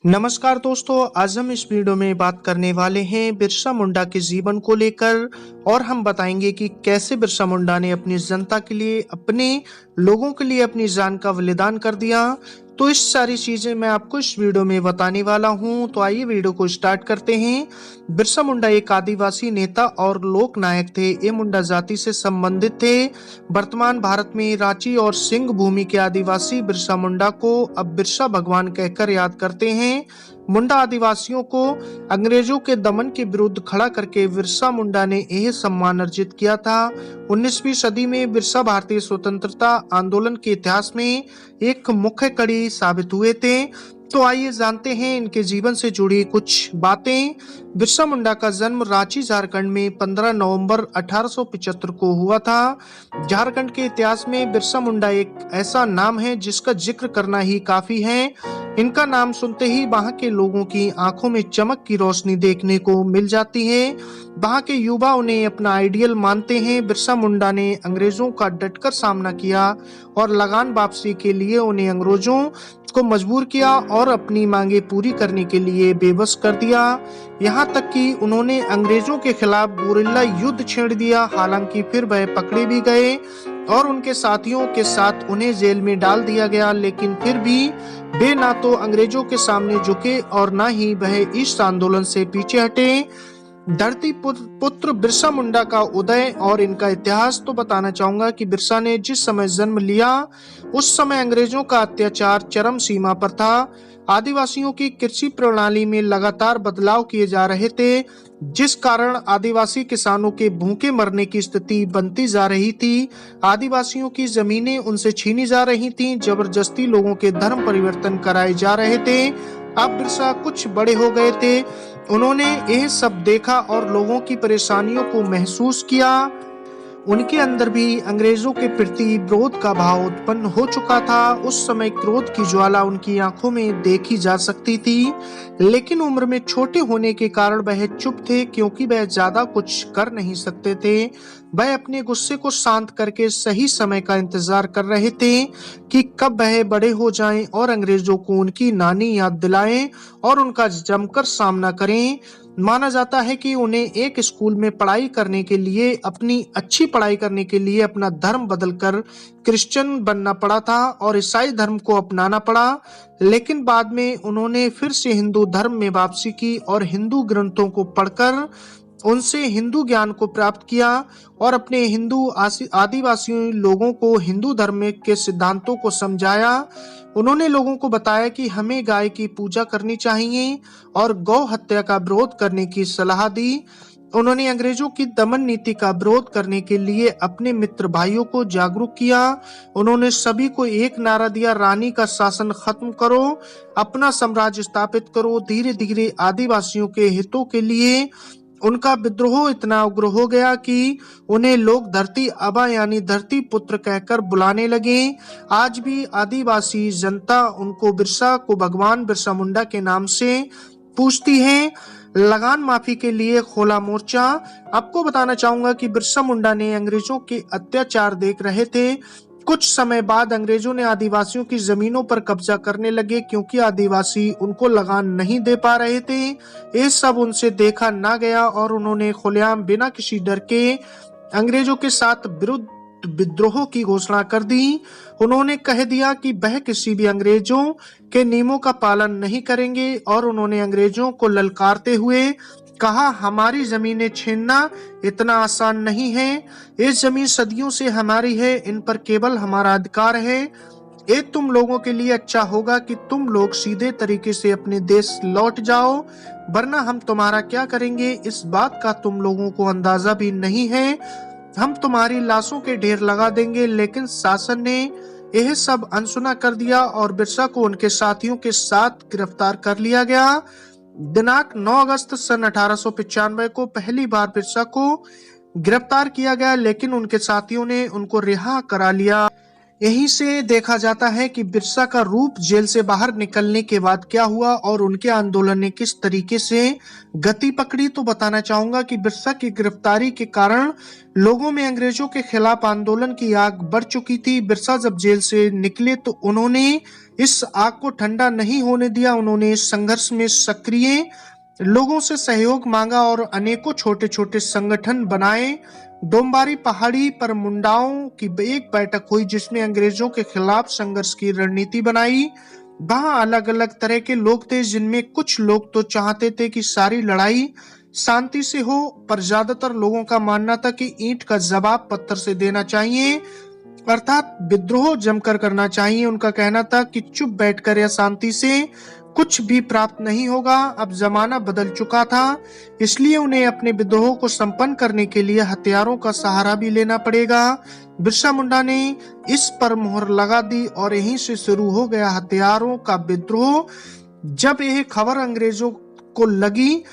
नमस्कार दोस्तों, आज हम इस वीडियो में बात करने वाले हैं बिरसा मुंडा के जीवन को लेकर और हम बताएंगे कि कैसे बिरसा मुंडा ने अपनी जनता के लिए, अपने लोगों के लिए अपनी जान का बलिदान कर दिया। तो इस सारी चीजें मैं आपको इस वीडियो में बताने वाला हूं। तो आइए वीडियो को स्टार्ट करते हैं। बिरसा मुंडा एक आदिवासी नेता और लोक नायक थे। ये मुंडा जाति से संबंधित थे। वर्तमान भारत में रांची और सिंह भूमि के आदिवासी बिरसा मुंडा को अब बिरसा भगवान कहकर याद करते हैं। मुंडा आदिवासियों को अंग्रेजों के दमन के विरुद्ध खड़ा करके बिरसा मुंडा ने यह सम्मान अर्जित किया था। 19वीं सदी में बिरसा भारतीय स्वतंत्रता आंदोलन के इतिहास में एक मुख्य कड़ी साबित हुए थे। तो आइए जानते हैं इनके जीवन से जुड़ी कुछ बातें। बिरसा मुंडा का जन्म रांची झारखंड में 15 नवंबर 1875 को हुआ था। झारखंड के इतिहास में बिरसा मुंडा एक ऐसा नाम है जिसका जिक्र करना ही काफी है। इनका नाम सुनते ही वहां के लोगों की आंखों में चमक की रोशनी देखने को मिल जाती है। वहां के युवा उन्हें अपना आइडियल मानते हैं। बिरसा मुंडा ने अंग्रेजों का डटकर सामना किया और लगान वापसी के लिए उन्हें अंग्रेजों को मजबूर किया और अपनी मांगे पूरी करने के लिए बेबस कर दिया। यहाँ तक कि उन्होंने अंग्रेजों के खिलाफ गुरिल्ला युद्ध छेड़ दिया। हालांकि फिर वह पकड़े भी गए और उनके साथियों के साथ उन्हें जेल में डाल दिया गया, लेकिन फिर भी वे ना तो अंग्रेजों के सामने झुके और ना ही वह इस आंदोलन से पीछे हटे। धरती पुत्र बिरसा मुंडा का उदय और इनका इतिहास तो बताना चाहूंगा कि बिरसा ने जिस समय जन्म लिया उस समय अंग्रेजों का अत्याचार चरम सीमा पर था। आदिवासियों की कृषि प्रणाली में लगातार बदलाव किए जा रहे थे, जिस कारण आदिवासी किसानों के भूखे मरने की स्थिति बनती जा रही थी। आदिवासियों की जमीनें उनसे छीनी जा रही थीं, जबरदस्ती लोगों के धर्म परिवर्तन कराए जा रहे थे। अब बिरसा कुछ बड़े हो गए थे। उन्होंने यह सब देखा और लोगों की परेशानियों को महसूस किया। उनके अंदर भी अंग्रेजों के प्रति विरोध का भाव उत्पन्न हो चुका था। उस समय क्रोध की ज्वाला उनकी आंखों में देखी जा सकती थी, लेकिन उम्र में छोटे होने के कारण वह चुप थे, क्योंकि वह ज्यादा कुछ कर नहीं सकते थे। वह अपने गुस्से को शांत करके सही समय का इंतजार कर रहे थे कि कब वह बड़े हो जाएं और अंग्रेजों को उनकी नानी याद दिलाएं और उनका जमकर सामना करें। माना जाता है कि उन्हें एक स्कूल में पढ़ाई करने के लिए, अपनी अच्छी पढ़ाई करने के लिए अपना धर्म बदलकर क्रिश्चियन बनना पड़ा था और ईसाई धर्म को अपनाना पड़ा। लेकिन बाद में उन्होंने फिर से हिंदू धर्म में वापसी की और हिंदू ग्रंथों को पढ़कर उनसे हिंदू ज्ञान को प्राप्त किया और अपने हिंदू आदिवासी लोगों को हिंदू धर्म के सिद्धांतों को समझाया। उन्होंने लोगों को बताया कि हमें गाय की पूजा करनी चाहिए और गौ हत्या का विरोध करने की सलाह दी। उन्होंने अंग्रेजों की दमन नीति का विरोध करने के लिए अपने मित्र भाइयों को जागरूक किया। उन्होंने सभी को एक नारा दिया, रानी का शासन खत्म करो, अपना साम्राज्य स्थापित करो। धीरे धीरे आदिवासियों के हितों के लिए उनका विद्रोह इतना उग्र हो गया कि उन्हें लोग धरती आबा यानी धरती पुत्र कहकर बुलाने लगे। आज भी आदिवासी जनता उनको बिरसा को भगवान बिरसा मुंडा के नाम से पूछती है। लगान माफी के लिए खोला मोर्चा। आपको बताना चाहूंगा कि बिरसा मुंडा ने अंग्रेजों के अत्याचार देख रहे थे। कुछ समय बाद अंग्रेजों ने आदिवासियों की जमीनों पर कब्जा करने लगे, क्योंकि आदिवासी उनको लगान नहीं दे पा रहे थे। ये सब उनसे देखा ना गया और उन्होंने खुलेआम बिना किसी डर के अंग्रेजों के साथ विरुद्ध विद्रोह की घोषणा कर दी। उन्होंने कह दिया कि वह किसी भी अंग्रेजों के नियमों का पालन नहीं करेंगे और उन्होंने अंग्रेजों को ललकारते हुए कहा, हमारी जमीनें छीनना इतना आसान नहीं है। ये जमीन सदियों से हमारी है, इन पर केवल हमारा अधिकार है। ये तुम लोगों के लिए अच्छा होगा कि तुम लोग सीधे तरीके से अपने देश लौट जाओ, वरना हम तुम्हारा क्या करेंगे इस बात का तुम लोगों को अंदाजा भी नहीं है। हम तुम्हारी लाशों के ढेर लगा देंगे। लेकिन शासन ने यह सब अनसुना कर दिया और बिरसा को उनके साथियों के साथ गिरफ्तार कर लिया गया। दिनांक 9 अगस्त सन 1895 को पहली बार बिरसा को गिरफ्तार किया गया, लेकिन उनके साथियों ने उनको रिहा करा लिया। यहीं से देखा जाता है कि बिरसा का रूप जेल से बाहर निकलने के बाद क्या हुआ और उनके आंदोलन ने किस तरीके से गति पकड़ी। तो बताना चाहूंगा कि बिरसा की गिरफ्तारी के कारण लोगों में अंग्रेजों के खिलाफ आंदोलन की आग बढ़ चुकी थी। बिरसा जब जेल से निकले तो उन्होंने इस आग को ठंडा नहीं होने दिया। उन्होंने इस संघर्ष में सक्रिय लोगों से सहयोग मांगा और अनेकों छोटे छोटे संगठन बनाए। डोम्बारी पहाड़ी पर मुंडाओं की एक बैठक हुई जिसमें अंग्रेजों के खिलाफ संघर्ष की रणनीति बनाई। वहां अलग अलग तरह के लोग थे, जिनमें कुछ लोग तो चाहते थे कि सारी लड़ाई शांति से हो, पर ज्यादातर लोगों का मानना था कि ईंट का जवाब पत्थर से देना चाहिए, अर्थात विद्रोह जमकर करना चाहिए। उनका कहना था कि चुप बैठकर या शांति से कुछ भी प्राप्त नहीं होगा। अब जमाना बदल चुका था, इसलिए उन्हें अपने विद्रोह को संपन्न करने के लिए हथियारों का सहारा भी लेना पड़ेगा। बिरसा मुंडा ने इस पर मुहर लगा दी और यहीं से शुरू हो गया हथियारों का विद्रोह। जब यह खबर अंग्रेजों को लगी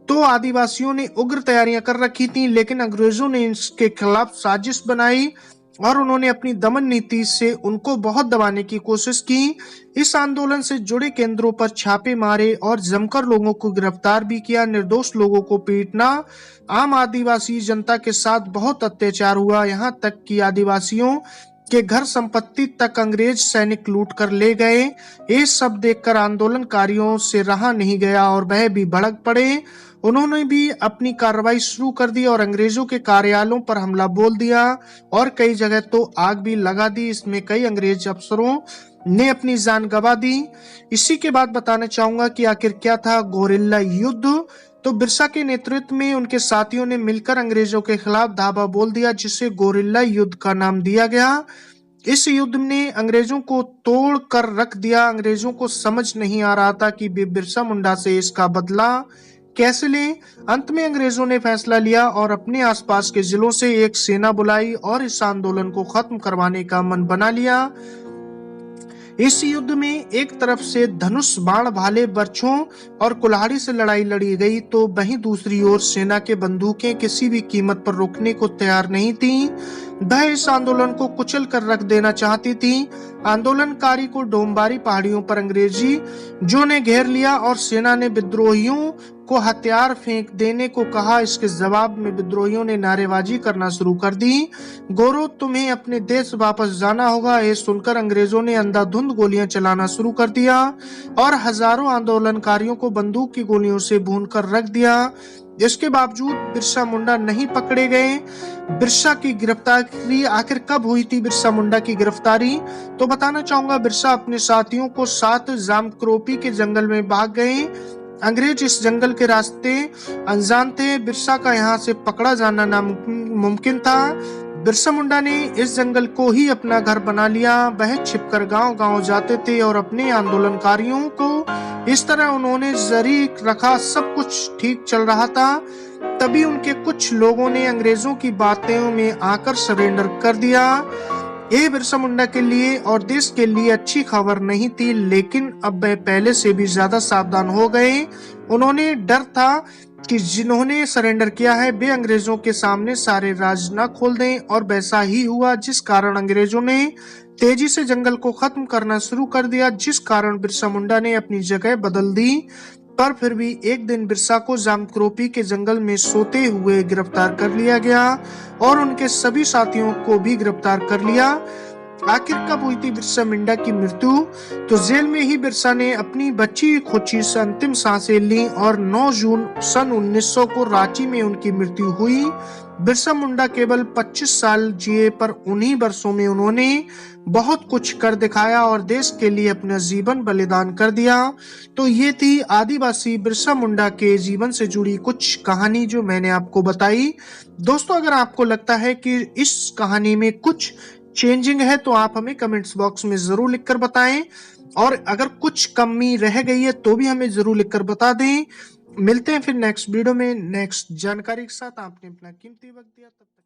तो आदिवासियों ने उग्र तैयारियां कर रखी थी, लेकिन अंग्रेजों ने इसके खिलाफ साजिश बनाई और उन्होंने अपनी दमन नीति से उनको बहुत दबाने की कोशिश की। इस आंदोलन से जुड़े केंद्रों पर छापे मारे और जमकर लोगों को गिरफ्तार भी किया। निर्दोष लोगों को पीटना, आम आदिवासी जनता के साथ बहुत अत्याचार हुआ। यहाँ तक कि आदिवासियों के घर संपत्ति तक अंग्रेज सैनिक लूट कर ले गए। ये सब देखकर आंदोलनकारियों से रहा नहीं गया और वह भी भड़क पड़े। उन्होंने भी अपनी कार्रवाई शुरू कर दी और अंग्रेजों के कार्यालयों पर हमला बोल दिया और कई जगह तो आग भी लगा दी। इसमें कई अंग्रेज अफसरों ने अपनी जान गंवा दी। इसी के बाद बताना चाहूंगा कि आखिर क्या था गोरिल्ला युद्ध। तो बिरसा के नेतृत्व में उनके साथियों ने मिलकर अंग्रेजों के खिलाफ धावा बोल दिया, जिसे गोरिल्ला युद्ध का नाम दिया गया। इस युद्ध ने अंग्रेजों को तोड़ कर रख दिया। अंग्रेजों को समझ नहीं आ रहा था कि बिरसा मुंडा से इसका बदला कैसे लें। अंत में अंग्रेजों ने फैसला लिया और अपने आसपास के जिलों से एक सेना बुलाई और इस आंदोलन को खत्म करवाने का मन बना लिया। इस युद्ध में एक तरफ से धनुष बाण भाले बर्छों और कुल्हाड़ी से लड़ाई लड़ी गई, तो वहीं दूसरी ओर सेना के बंदूकें किसी भी कीमत पर रुकने को तैयार नहीं थी। वह इस आंदोलन को कुचल कर रख देना चाहती थी। आंदोलनकारी को डोम्बारी पहाड़ियों पर अंग्रेजी जो ने घेर लिया और सेना ने विद्रोहियों को हथियार फेंक देने को कहा। इसके जवाब में विद्रोहियों ने नारेबाजी करना शुरू कर दी। गोरो, तुम्हें अपने देश वापस जाना होगा। ये सुनकर अंग्रेजों ने अंधाधुंध गोलियां चलाना शुरू कर दिया और हजारों आंदोलनकारियों को बंदूक की गोलियों से भून कर रख दिया। इसके बावजूद बिरसा मुंडा नहीं पकड़े गए। बिरसा की गिरफ्तारी आखिर कब हुई थी? बिरसा मुंडा की गिरफ्तारी तो बताना चाहूंगा, बिरसा अपने साथियों को साथ जामक्रोपी के जंगल में भाग गए। अंग्रेज इस जंगल के रास्ते अनजान थे। बिरसा का यहाँ से पकड़ा जाना नामुमकिन था। बिरसा मुंडा ने इस जंगल को ही अपना घर बना लिया। वह छिपकर गांव गांव जाते थे और अपने आंदोलनकारियों को इस तरह उन्होंने जारी रखा। सब कुछ ठीक चल रहा था, तभी उनके कुछ लोगों ने अंग्रेजों की बातों में आकर सरेंडर कर दिया। ये बिरसा मुंडा के लिए और देश के लिए अच्छी खबर नहीं थी, लेकिन अब वह पहले से भी ज्यादा सावधान हो गए। उन्होंने डर था कि जिन्होंने सरेंडर किया है वे अंग्रेजों के सामने सारे राज न खोल दें, और वैसा ही हुआ, जिस कारण अंग्रेजों ने तेजी से जंगल को खत्म करना शुरू कर दिया, जिस कारण बिरसा मुंडा ने अपनी जगह बदल दी। पर फिर भी एक दिन बिरसा को जामक्रोपी के जंगल में सोते हुए गिरफ्तार कर लिया गया और उनके सभी साथियों को भी गिरफ्तार कर लिया। आखिर कब हुई थी बिरसा मुंडा की मृत्यु? तो जेल में ही बिरसा ने अपनी बची खुची से अंतिम सांसें ली और 9 जून सन 1900 को रांची में उनकी मृत्यु हुई। बिरसा मुंडा केवल 25 साल जिए, पर उन्हीं वर्षों में उन्होंने बहुत कुछ कर दिखाया और देश के लिए अपना जीवन बलिदान कर दिया। तो ये थी आदिवासी बिरसा मुंडा के जीवन से जुड़ी कुछ कहानी जो मैंने आपको बताई। दोस्तों, अगर आपको लगता है कि इस कहानी में कुछ चेंजिंग है तो आप हमें कमेंट्स बॉक्स में जरूर लिखकर बताएं, और अगर कुछ कमी रह गई है तो भी हमें जरूर लिखकर बता दें। मिलते हैं फिर नेक्स्ट वीडियो में नेक्स्ट जानकारी के साथ। आपने अपना कीमती वक्त दिया, तब तक